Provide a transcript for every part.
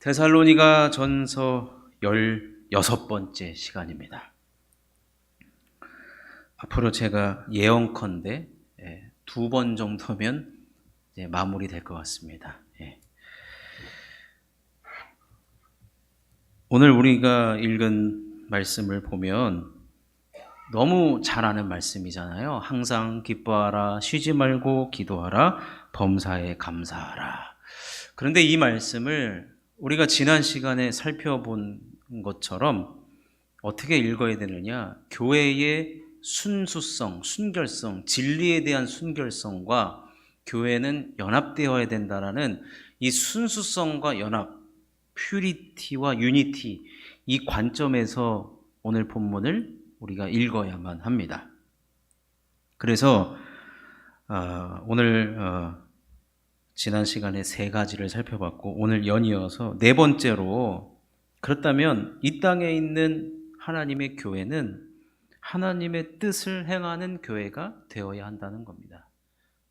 데살로니가 전서 16번째 시간입니다. 앞으로 제가 예언컨대 2번 정도면 이제 마무리될 것 같습니다. 오늘 우리가 읽은 말씀을 보면 너무 잘 아는 말씀이잖아요. 항상 기뻐하라, 쉬지 말고 기도하라, 범사에 감사하라. 그런데 이 말씀을 우리가 지난 시간에 살펴본 것처럼 어떻게 읽어야 되느냐? 교회의 순수성, 순결성, 진리에 대한 순결성과 교회는 연합되어야 된다라는 이 순수성과 연합, 퓨리티와 유니티, 이 관점에서 오늘 본문을 우리가 읽어야만 합니다. 그래서 오늘 지난 시간에 3가지를 살펴봤고 오늘 연이어서 4번째로, 그렇다면 이 땅에 있는 하나님의 교회는 하나님의 뜻을 행하는 교회가 되어야 한다는 겁니다.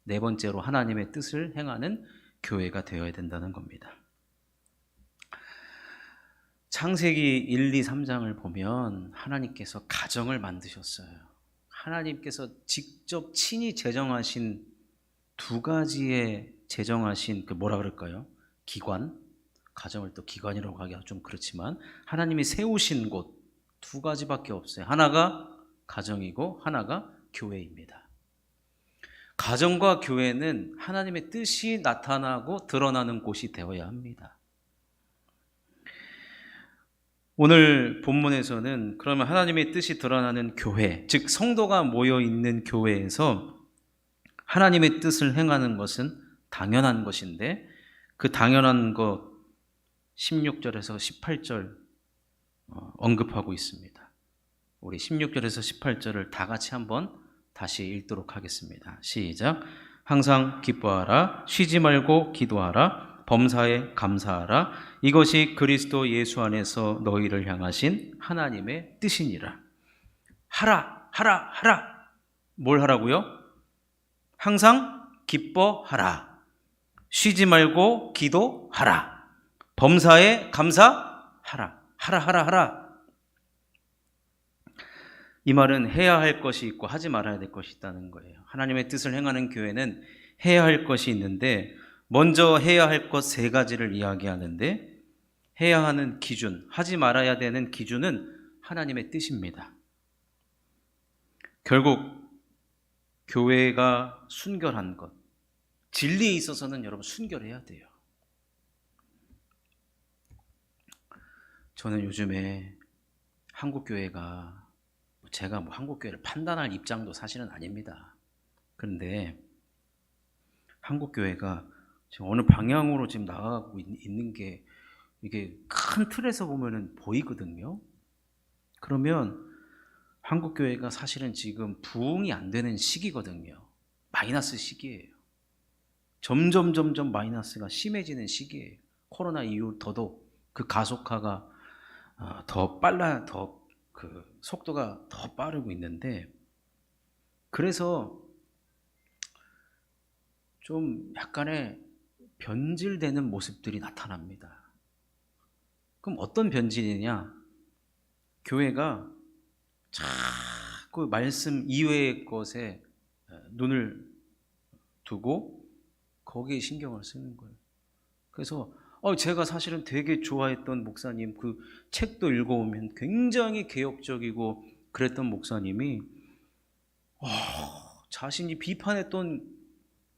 4번째로 하나님의 뜻을 행하는 교회가 되어야 된다는 겁니다. 창세기 1, 2, 3장을 보면 하나님께서 가정을 만드셨어요. 하나님께서 직접 친히 제정하신 2가지의 제정하신 뭐라 그럴까요? 기관, 가정을 또 기관이라고 하기가 좀 그렇지만 하나님이 세우신 곳 2가지밖에 없어요. 하나가 가정이고 하나가 교회입니다. 가정과 교회는 하나님의 뜻이 나타나고 드러나는 곳이 되어야 합니다. 오늘 본문에서는 그러면 하나님의 뜻이 드러나는 교회, 즉 성도가 모여 있는 교회에서 하나님의 뜻을 행하는 것은 당연한 것인데, 그 당연한 것 16절에서 18절 언급하고 있습니다. 우리 16절에서 18절을 다 같이 한번 다시 읽도록 하겠습니다. 시작. 항상 기뻐하라, 쉬지 말고 기도하라, 범사에 감사하라. 이것이 그리스도 예수 안에서 너희를 향하신 하나님의 뜻이니라. 하라, 하라, 하라. 뭘 하라고요? 항상 기뻐하라, 쉬지 말고 기도하라, 범사에 감사하라. 하라, 하라, 하라. 이 말은 해야 할 것이 있고 하지 말아야 될 것이 있다는 거예요. 하나님의 뜻을 행하는 교회는 해야 할 것이 있는데, 먼저 해야 할 것 3가지를 이야기하는데, 해야 하는 기준, 하지 말아야 되는 기준은 하나님의 뜻입니다. 결국 교회가 순결한 것, 진리에 있어서는 여러분 순결해야 돼요. 저는 요즘에 한국교회가, 제가 한국교회를 판단할 입장도 사실은 아닙니다. 그런데 한국교회가 지금 어느 방향으로 지금 나아가고 있는 게 이게 큰 틀에서 보면은 보이거든요. 그러면 한국교회가 사실은 지금 부흥이 안 되는 시기거든요. 마이너스 시기예요. 점점 마이너스가 심해지는 시기예요. 코로나 이후 더더욱 그 가속화가 더 빨라, 그 속도가 더 빠르고 있는데, 그래서 좀 약간의 변질되는 모습들이 나타납니다. 그럼 어떤 변질이냐? 교회가 자꾸 말씀 이외의 것에 눈을 두고 거기에 신경을 쓰는 거예요. 그래서 제가 사실은 되게 좋아했던 목사님, 그 책도 읽어보면 굉장히 개혁적이고 그랬던 목사님이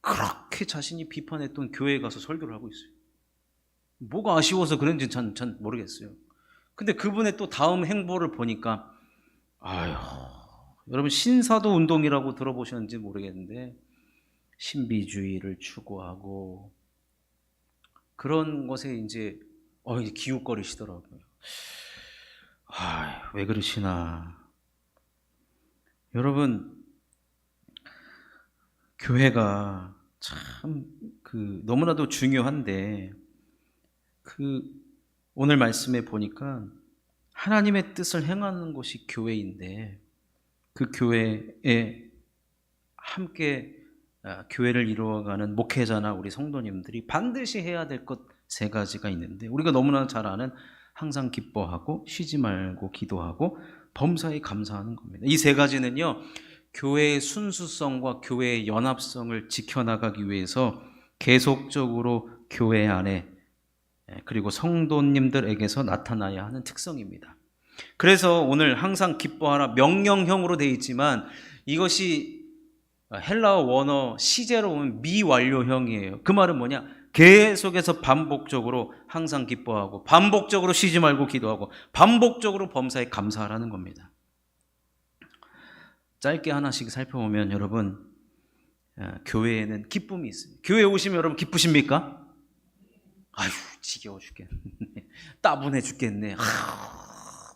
그렇게 자신이 비판했던 교회에 가서 설교를 하고 있어요. 뭐가 아쉬워서 그런지 전 모르겠어요. 근데 그분의 또 다음 행보를 보니까 여러분 신사도 운동이라고 들어보셨는지 모르겠는데 신비주의를 추구하고 그런 것에 이제 기웃거리시더라고요. 왜 그러시나. 여러분, 교회가 참 너무나도 중요한데, 오늘 말씀에 보니까 하나님의 뜻을 행하는 것이 교회인데, 그 교회에 함께 교회를 이루어가는 목회자나 우리 성도님들이 반드시 해야 될 것 세 가지가 있는데 우리가 너무나 잘 아는 항상 기뻐하고 쉬지 말고 기도하고 범사에 감사하는 겁니다. 이 세 가지는요, 교회의 순수성과 교회의 연합성을 지켜나가기 위해서 계속적으로 교회 안에 그리고 성도님들에게서 나타나야 하는 특성입니다. 그래서 오늘 항상 기뻐하라 명령형으로 되어 있지만 이것이 헬라어 원어 시제로 보면 미완료형이에요. 그 말은 뭐냐? 계속해서 반복적으로 항상 기뻐하고 반복적으로 쉬지 말고 기도하고 반복적으로 범사에 감사하라는 겁니다. 짧게 하나씩 살펴보면 여러분, 교회에는 기쁨이 있습니다. 교회에 오시면 여러분 기쁘십니까? 아휴, 지겨워 죽겠네. 따분해 죽겠네.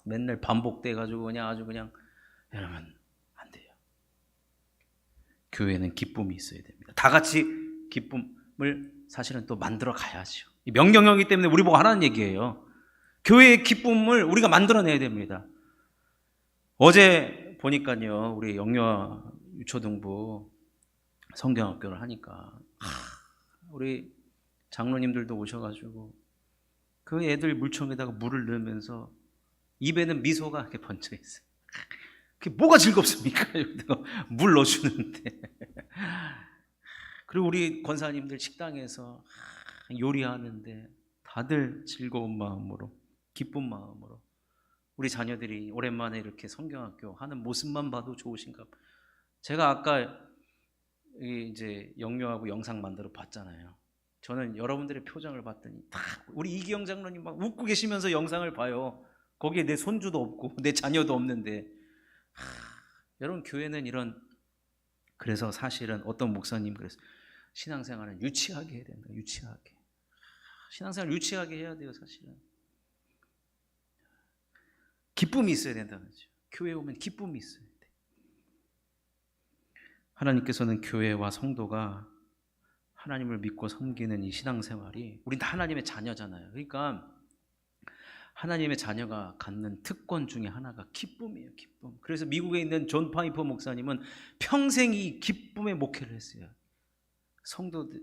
맨날 반복돼가지고 그냥 아주 그냥. 여러분, 안 돼요. 교회는 기쁨이 있어야 됩니다. 다 같이 기쁨을 사실은 또 만들어 가야죠. 명령형이기 때문에 우리 보고 하라는 얘기예요. 교회의 기쁨을 우리가 만들어내야 됩니다. 어제 보니까요, 우리 영유아 유초등부 성경학교를 하니까 우리 장로님들도 오셔가지고 그 애들 물총에다가 물을 넣으면서 입에는 미소가 이렇게 번져 있어요. 그게 뭐가 즐겁습니까? 물 넣어주는데. 그리고 우리 권사님들 식당에서 요리하는데 다들 즐거운 마음으로, 기쁜 마음으로 우리 자녀들이 오랜만에 이렇게 성경학교 하는 모습만 봐도 좋으신가 봐요. 제가 아까 이제 영유하고 영상 만들어 봤잖아요. 저는 여러분들의 표정을 봤더니 다 우리 이기영 장로님 막 웃고 계시면서 영상을 봐요. 거기에 내 손주도 없고 내 자녀도 없는데 여러분, 교회는 이런, 그래서 사실은 어떤 목사님 그랬어요. 신앙생활은 유치하게 해야 된다. 유치하게. 신앙생활 유치하게 해야 돼요. 사실은 기쁨이 있어야 된다는 거죠. 교회에 오면 기쁨이 있어야 돼. 하나님께서는 교회와 성도가 하나님을 믿고 섬기는 이 신앙생활이, 우린 다 하나님의 자녀잖아요. 그러니까 하나님의 자녀가 갖는 특권 중에 하나가 기쁨이에요. 기쁨. 그래서 미국에 있는 존 파이퍼 목사님은 평생 이 기쁨의 목회를 했어요. 성도들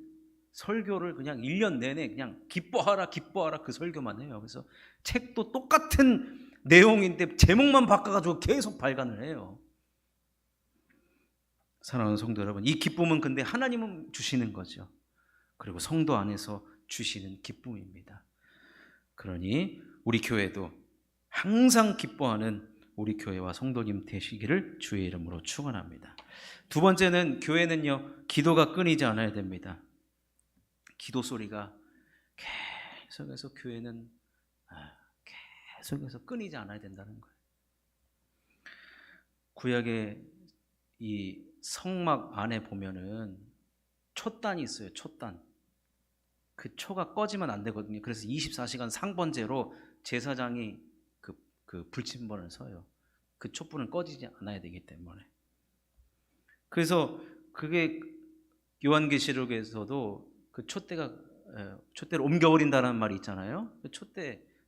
설교를 그냥 1년 내내 그냥 기뻐하라 기뻐하라 그 설교만 해요. 그래서 책도 똑같은 내용인데 제목만 바꿔가지고 계속 발간을 해요. 사랑하는 성도 여러분, 이 기쁨은 근데 하나님은 주시는 거죠. 그리고 성도 안에서 주시는 기쁨입니다. 그러니 우리 교회도 항상 기뻐하는 우리 교회와 성도님 되시기를 주의 이름으로 축원합니다. 두 번째는, 교회는요, 기도가 끊이지 않아야 됩니다. 기도 소리가 계속해서, 교회는 계속해서 끊이지 않아야 된다는 거예요. 구약의 이 성막 안에 보면은 촛단이 있어요. 촛단. 그 초가 꺼지면 안 되거든요. 그래서 24시간 상번제로 제사장이 그 불침번을 서요. 그 촛불은 꺼지지 않아야 되기 때문에. 그래서 그게 요한계시록에서도 그 촛대를 옮겨버린다는 말이 있잖아요. 그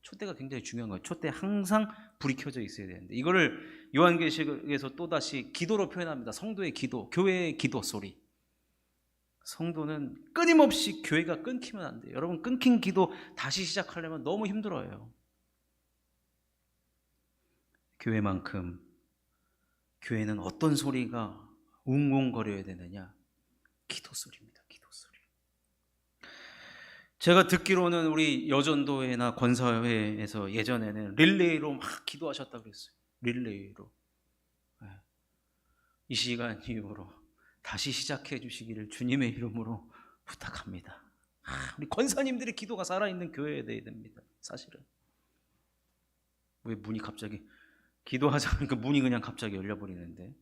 촛대가 굉장히 중요한 거예요. 촛대 항상 불이 켜져 있어야 되는데, 이거를 요한계시록에서 또다시 기도로 표현합니다. 성도의 기도, 교회의 기도 소리. 성도는 끊임없이, 교회가 끊기면 안 돼요. 여러분, 끊긴 기도 다시 시작하려면 너무 힘들어요. 교회만큼 교회는 어떤 소리가 웅웅거려야 되느냐? 기도 소리입니다. 기도 소리. 제가 듣기로는 우리 여전도회나 권사회에서 예전에는 릴레이로 막 기도하셨다고 그랬어요. 릴레이로. 이 시간 이후로 다시 시작해 주시기를 주님의 이름으로 부탁합니다. 우리 권사님들의 기도가 살아있는 교회에 돼야 됩니다. 사실은. 왜 문이 갑자기, 기도하자면 그 문이 그냥 갑자기 열려버리는데.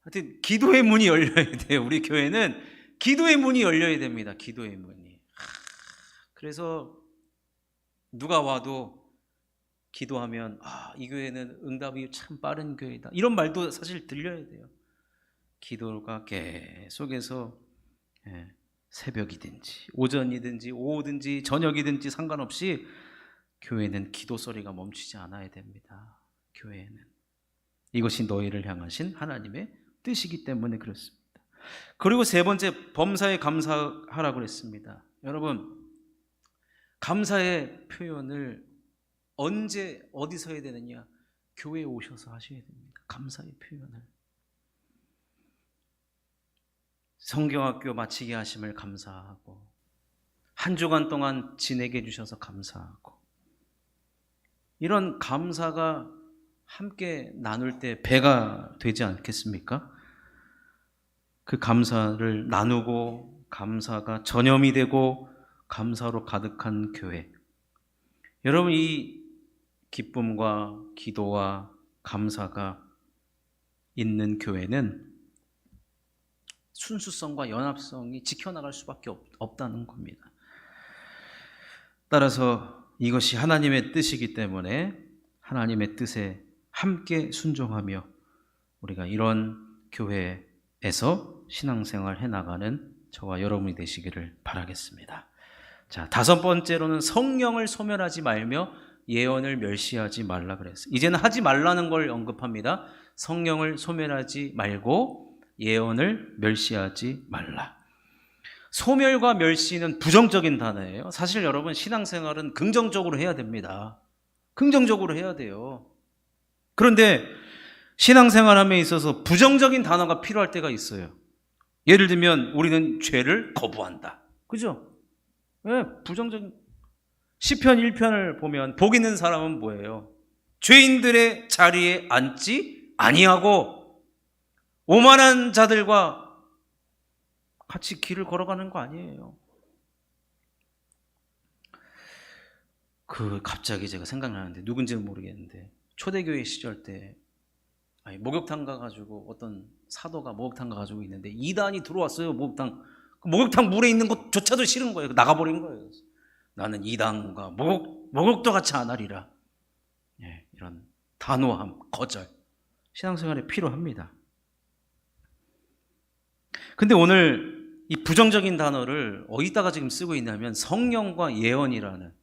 하여튼 기도의 문이 열려야 돼요. 우리 교회는 기도의 문이 열려야 됩니다. 기도의 문이. 그래서 누가 와도 기도하면 이 교회는 응답이 참 빠른 교회다, 이런 말도 사실 들려야 돼요. 기도가 계속해서 새벽이든지 오전이든지 오후든지 저녁이든지 상관없이 교회는 기도 소리가 멈추지 않아야 됩니다. 교회는 이것이 너희를 향하신 하나님의 뜻이기 때문에 그렇습니다. 그리고 세 번째, 범사에 감사하라고 그랬습니다. 여러분, 감사의 표현을 언제 어디서 해야 되느냐? 교회에 오셔서 하셔야 됩니다. 감사의 표현을. 성경학교 마치게 하심을 감사하고, 한 주간 동안 지내게 해주셔서 감사하고, 이런 감사가 함께 나눌 때 배가 되지 않겠습니까? 그 감사를 나누고 감사가 전염이 되고 감사로 가득한 교회. 여러분, 이 기쁨과 기도와 감사가 있는 교회는 순수성과 연합성이 지켜나갈 수밖에 없다는 겁니다. 따라서 이것이 하나님의 뜻이기 때문에 하나님의 뜻에 함께 순종하며 우리가 이런 교회에서 신앙생활 해나가는 저와 여러분이 되시기를 바라겠습니다. 자, 5번째로는 성령을 소멸하지 말며 예언을 멸시하지 말라 그랬어요. 이제는 하지 말라는 걸 언급합니다. 성령을 소멸하지 말고 예언을 멸시하지 말라. 소멸과 멸시는 부정적인 단어예요. 사실 여러분, 신앙생활은 긍정적으로 해야 됩니다. 긍정적으로 해야 돼요. 그런데 신앙생활함에 있어서 부정적인 단어가 필요할 때가 있어요. 예를 들면 우리는 죄를 거부한다. 그죠? 네, 부정적인. 시편 1편을 보면 복 있는 사람은 뭐예요? 죄인들의 자리에 앉지 아니하고 오만한 자들과 같이 길을 걸어가는 거 아니에요. 갑자기 제가 생각나는데, 누군지는 모르겠는데, 초대교회 시절 때 목욕탕 가가지고 어떤 사도가 목욕탕 가가지고 있는데 이단이 들어왔어요. 목욕탕 물에 있는 것조차도 싫은 거예요. 나가버린 거예요. 나는 이단과 목욕도 같이 안 하리라. 예, 이런 단호함, 거절, 신앙생활에 필요합니다. 근데 오늘 이 부정적인 단어를 어디다가 지금 쓰고 있냐면 성령과 예언이라는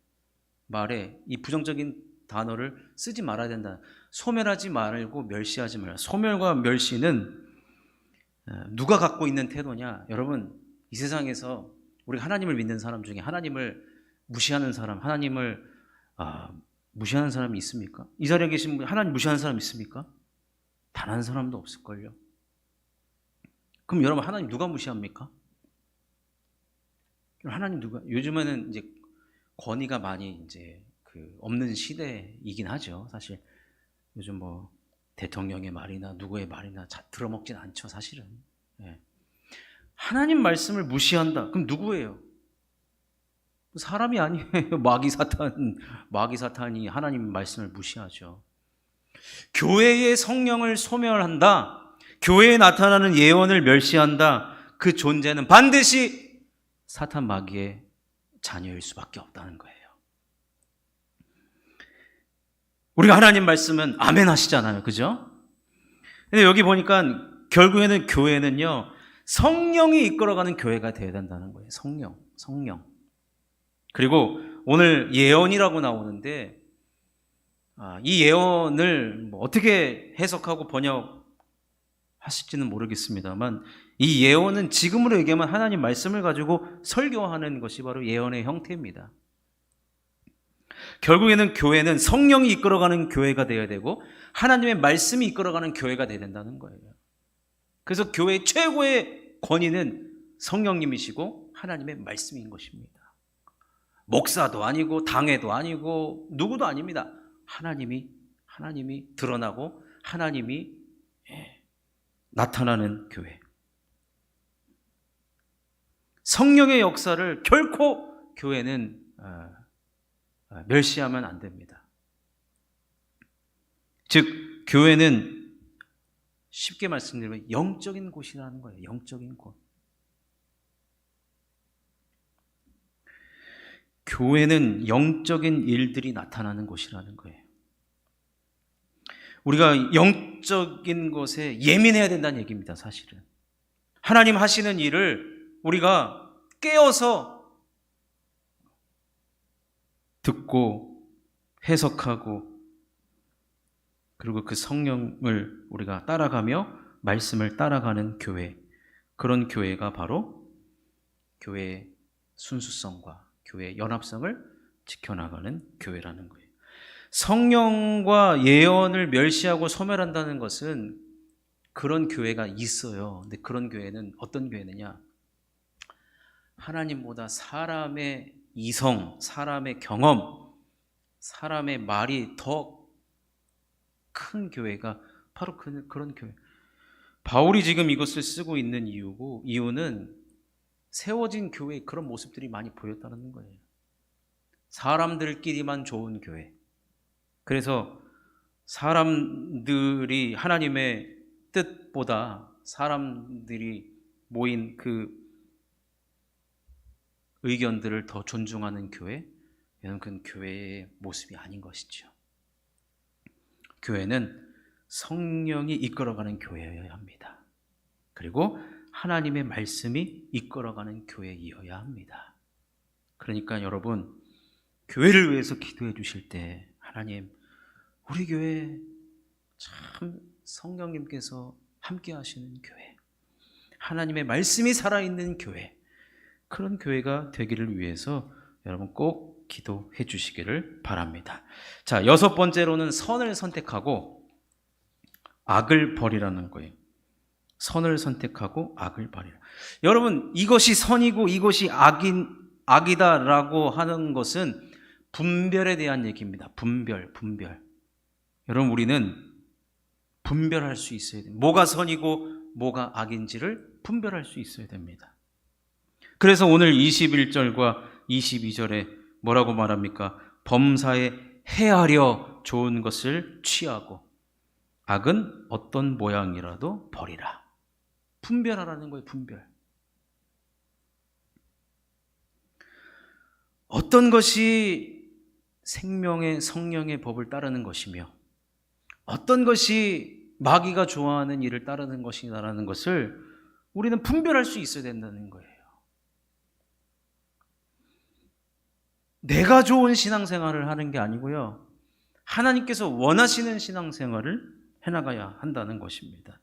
말에 이 부정적인 단어를 쓰지 말아야 된다. 소멸하지 말고 멸시하지 말라. 소멸과 멸시는 누가 갖고 있는 태도냐? 여러분, 이 세상에서 우리가 하나님을 믿는 사람 중에 하나님을 무시하는 사람, 하나님을 무시하는 사람이 있습니까? 이 자리에 계신 분 하나님 무시하는 사람 있습니까? 단 한 사람도 없을걸요. 그럼 여러분, 하나님 누가 무시합니까? 하나님 누가? 요즘에는 이제 권위가 많이 이제 없는 시대이긴 하죠. 사실 요즘 뭐 대통령의 말이나 누구의 말이나 들어먹진 않죠, 사실은. 예. 하나님 말씀을 무시한다. 그럼 누구예요? 사람이 아니에요. 마귀 사탄이 하나님 말씀을 무시하죠. 교회의 성령을 소멸한다. 교회에 나타나는 예언을 멸시한다. 그 존재는 반드시 사탄 마귀의 자녀일 수밖에 없다는 거예요. 우리가 하나님 말씀은 아멘 하시잖아요. 그죠? 근데 여기 보니까 결국에는 교회는요, 성령이 이끌어가는 교회가 되어야 된다는 거예요. 성령. 그리고 오늘 예언이라고 나오는데, 이 예언을 어떻게 해석하고 번역하실지는 모르겠습니다만, 이 예언은 지금으로 얘기하면 하나님 말씀을 가지고 설교하는 것이 바로 예언의 형태입니다. 결국에는 교회는 성령이 이끌어가는 교회가 되어야 되고 하나님의 말씀이 이끌어가는 교회가 되어야 된다는 거예요. 그래서 교회의 최고의 권위는 성령님이시고 하나님의 말씀인 것입니다. 목사도 아니고 당회도 아니고 누구도 아닙니다. 하나님이 드러나고 하나님이 나타나는 교회. 성령의 역사를 결코 교회는 멸시하면 안 됩니다. 즉, 교회는 쉽게 말씀드리면 영적인 곳이라는 거예요. 영적인 곳. 교회는 영적인 일들이 나타나는 곳이라는 거예요. 우리가 영적인 것에 예민해야 된다는 얘기입니다, 사실은. 하나님 하시는 일을 우리가 깨어서 듣고 해석하고 그리고 그 성령을 우리가 따라가며 말씀을 따라가는 교회, 그런 교회가 바로 교회의 순수성과 교회의 연합성을 지켜나가는 교회라는 거예요. 성령과 예언을 멸시하고 소멸한다는 것은 그런 교회가 있어요. 근데 그런 교회는 어떤 교회느냐? 하나님보다 사람의 이성, 사람의 경험, 사람의 말이 더 큰 교회가 바로 그런 교회. 바울이 지금 이것을 쓰고 있는 이유는 세워진 교회에 그런 모습들이 많이 보였다는 거예요. 사람들끼리만 좋은 교회. 그래서 사람들이 하나님의 뜻보다 사람들이 모인 그 의견들을 더 존중하는 교회, 이런 그 교회의 모습이 아닌 것이죠. 교회는 성령이 이끌어가는 교회여야 합니다. 그리고 하나님의 말씀이 이끌어가는 교회이어야 합니다. 그러니까 여러분, 교회를 위해서 기도해 주실 때 하나님, 우리 교회 참 성령님께서 함께 하시는 교회, 하나님의 말씀이 살아있는 교회, 그런 교회가 되기를 위해서 여러분 꼭 기도해 주시기를 바랍니다. 자, 6번째로는 선을 선택하고 악을 버리라는 거예요. 선을 선택하고 악을 버리라. 여러분, 이것이 선이고 이것이 악이다라고 하는 것은 분별에 대한 얘기입니다. 분별. 여러분, 우리는 분별할 수 있어야 돼요. 뭐가 선이고 뭐가 악인지를 분별할 수 있어야 됩니다. 그래서 오늘 21절과 22절에 뭐라고 말합니까? 범사에 헤아려 좋은 것을 취하고 악은 어떤 모양이라도 버리라. 분별하라는 거예요. 분별. 어떤 것이 생명의 성령의 법을 따르는 것이며 어떤 것이 마귀가 좋아하는 일을 따르는 것이라는 것을 우리는 분별할 수 있어야 된다는 거예요. 내가 좋은 신앙생활을 하는 게 아니고요, 하나님께서 원하시는 신앙생활을 해나가야 한다는 것입니다.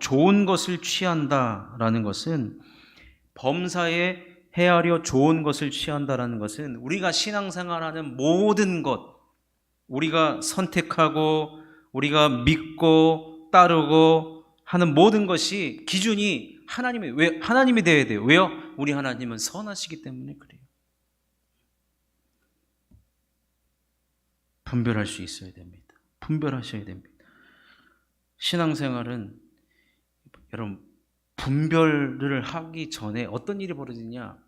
좋은 것을 취한다라는 것은, 범사에 헤아려 좋은 것을 취한다라는 것은 우리가 신앙생활하는 모든 것, 우리가 선택하고 우리가 믿고 따르고 하는 모든 것이 기준이 하나님이 되어야 돼요. 왜요? 우리 하나님은 선하시기 때문에 그래요. 분별할 수 있어야 됩니다. 분별하셔야 됩니다. 신앙생활은 여러분, 분별을 하기 전에 어떤 일이 벌어지냐?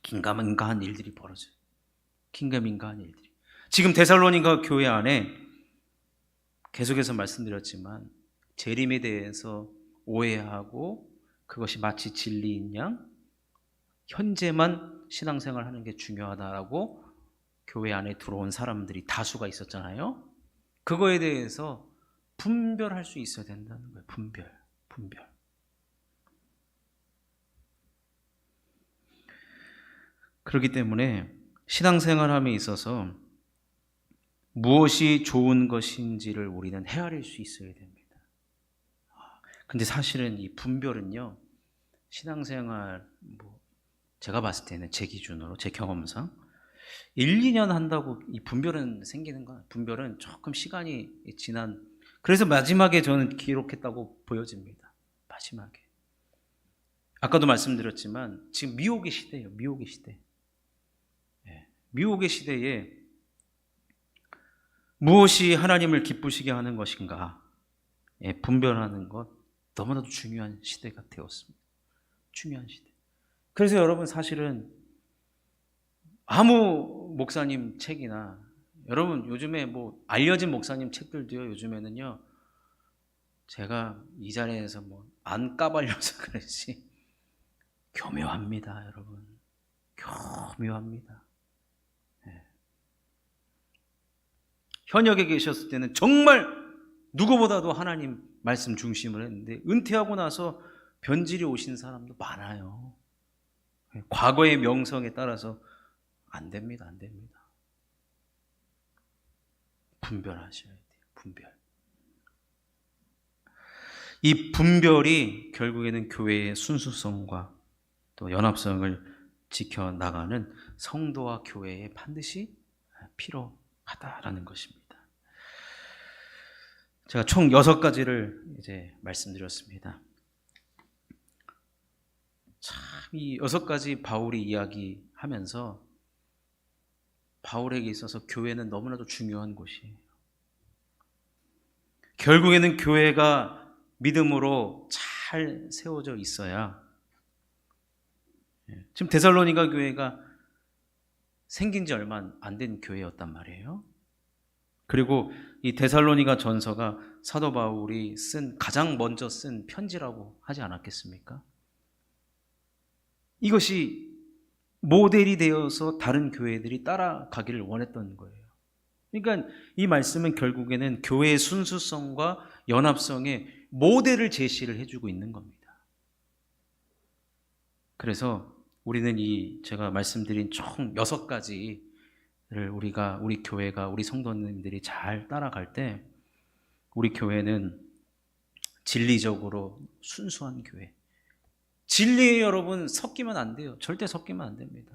긴가민가한 일들이 벌어져요. 긴가민가한 일들이. 지금 데살로니가 교회 안에 계속해서 말씀드렸지만 재림에 대해서 오해하고 그것이 마치 진리인 양 현재만 신앙생활 하는 게 중요하다라고 교회 안에 들어온 사람들이 다수가 있었잖아요. 그거에 대해서 분별할 수 있어야 된다는 거예요. 분별. 그렇기 때문에 신앙생활함에 있어서 무엇이 좋은 것인지를 우리는 헤아릴 수 있어야 됩니다. 근데 사실은 이 분별은요, 신앙생활, 제가 봤을 때는 제 기준으로, 제 경험상 1, 2년 한다고 이 분별은 생기는 거야. 분별은 조금 시간이 지난, 그래서 마지막에 저는 기록했다고 보여집니다. 마지막에. 아까도 말씀드렸지만 지금 미혹의 시대예요. 미혹의 시대. 미혹의 시대에 무엇이 하나님을 기쁘시게 하는 것인가 분별하는 것 너무나도 중요한 시대가 되었습니다. 중요한 시대. 그래서 여러분, 사실은 아무 목사님 책이나, 여러분 요즘에 알려진 목사님 책들도요, 요즘에는요, 제가 이 자리에서 안 까발려서 그렇지 교묘합니다. 여러분, 교묘합니다. 현역에 계셨을 때는 정말 누구보다도 하나님 말씀 중심을 했는데 은퇴하고 나서 변질이 오신 사람도 많아요. 과거의 명성에 따라서 안 됩니다. 분별하셔야 돼요. 분별. 이 분별이 결국에는 교회의 순수성과 또 연합성을 지켜나가는 성도와 교회에 반드시 필요하다라는 것입니다. 제가 총 6가지를 이제 말씀드렸습니다. 참, 이 6가지 바울이 이야기하면서 바울에게 있어서 교회는 너무나도 중요한 곳이에요. 결국에는 교회가 믿음으로 잘 세워져 있어야, 지금 데살로니가 교회가 생긴 지 얼마 안 된 교회였단 말이에요. 그리고 이 데살로니가 전서가 사도 바울이 가장 먼저 쓴 편지라고 하지 않았겠습니까? 이것이 모델이 되어서 다른 교회들이 따라가기를 원했던 거예요. 그러니까 이 말씀은 결국에는 교회의 순수성과 연합성의 모델을 제시를 해주고 있는 겁니다. 그래서 우리는 제가 말씀드린 총 6가지를 우리 교회가, 우리 성도님들이 잘 따라갈 때 우리 교회는 진리적으로 순수한 교회. 진리에 여러분 섞이면 안 돼요. 절대 섞이면 안 됩니다.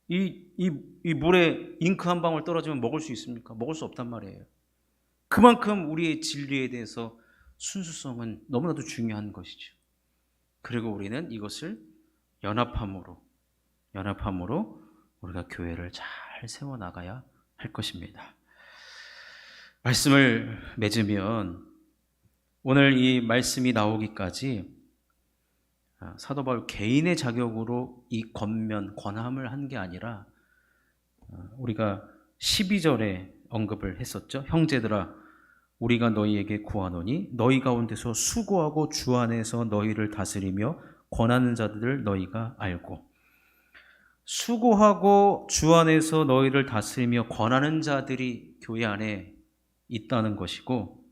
이 물에 잉크 한 방울 떨어지면 먹을 수 있습니까? 먹을 수 없단 말이에요. 그만큼 우리의 진리에 대해서 순수성은 너무나도 중요한 것이죠. 그리고 우리는 이것을 연합함으로 우리가 교회를 잘 세워나가야 할 것입니다. 말씀을 맺으면 오늘 이 말씀이 나오기까지 사도 바울 개인의 자격으로 이 권함을 한 게 아니라 우리가 12절에 언급을 했었죠. 형제들아, 우리가 너희에게 구하노니 너희 가운데서 수고하고 주 안에서 너희를 다스리며 권하는 자들을 너희가 알고. 수고하고 주 안에서 너희를 다스리며 권하는 자들이 교회 안에 있다는 것이고,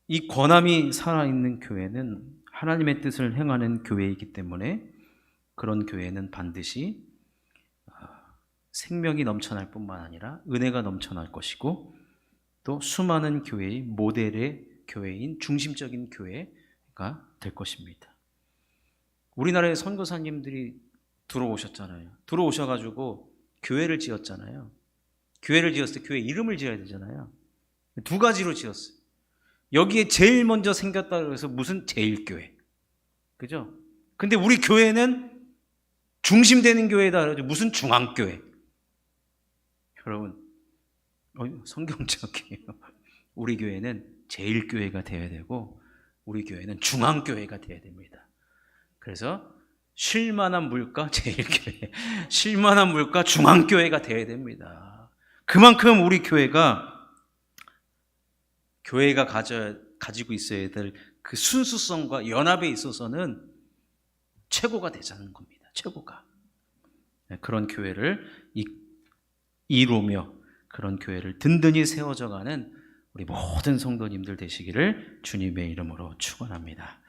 이 권함이 살아있는 교회는 하나님의 뜻을 행하는 교회이기 때문에 그런 교회는 반드시 생명이 넘쳐날 뿐만 아니라 은혜가 넘쳐날 것이고, 또 수많은 교회의 모델의 교회인 중심적인 교회가 될 것입니다. 우리나라의 선교사님들이 들어오셨잖아요. 들어오셔가지고 교회를 지었잖아요. 교회를 지었을 때 교회 이름을 지어야 되잖아요. 2가지로 지었어요. 여기에 제일 먼저 생겼다고 해서 무슨 제일교회, 그죠? 근데 우리 교회는 중심되는 교회다 그러죠. 무슨 중앙교회. 여러분, 성경적이에요. 우리 교회는 제일교회가 되어야 되고 우리 교회는 중앙교회가 되어야 됩니다. 그래서 쉴만한 물가 제일교회, 쉴만한 물가 중앙교회가 되어야 됩니다. 그만큼 우리 교회가 가지고 있어야 될 그 순수성과 연합에 있어서는 최고가 되자는 겁니다. 최고가. 그런 교회를 이루며 그런 교회를 든든히 세워져가는 우리 모든 성도님들 되시기를 주님의 이름으로 축원합니다.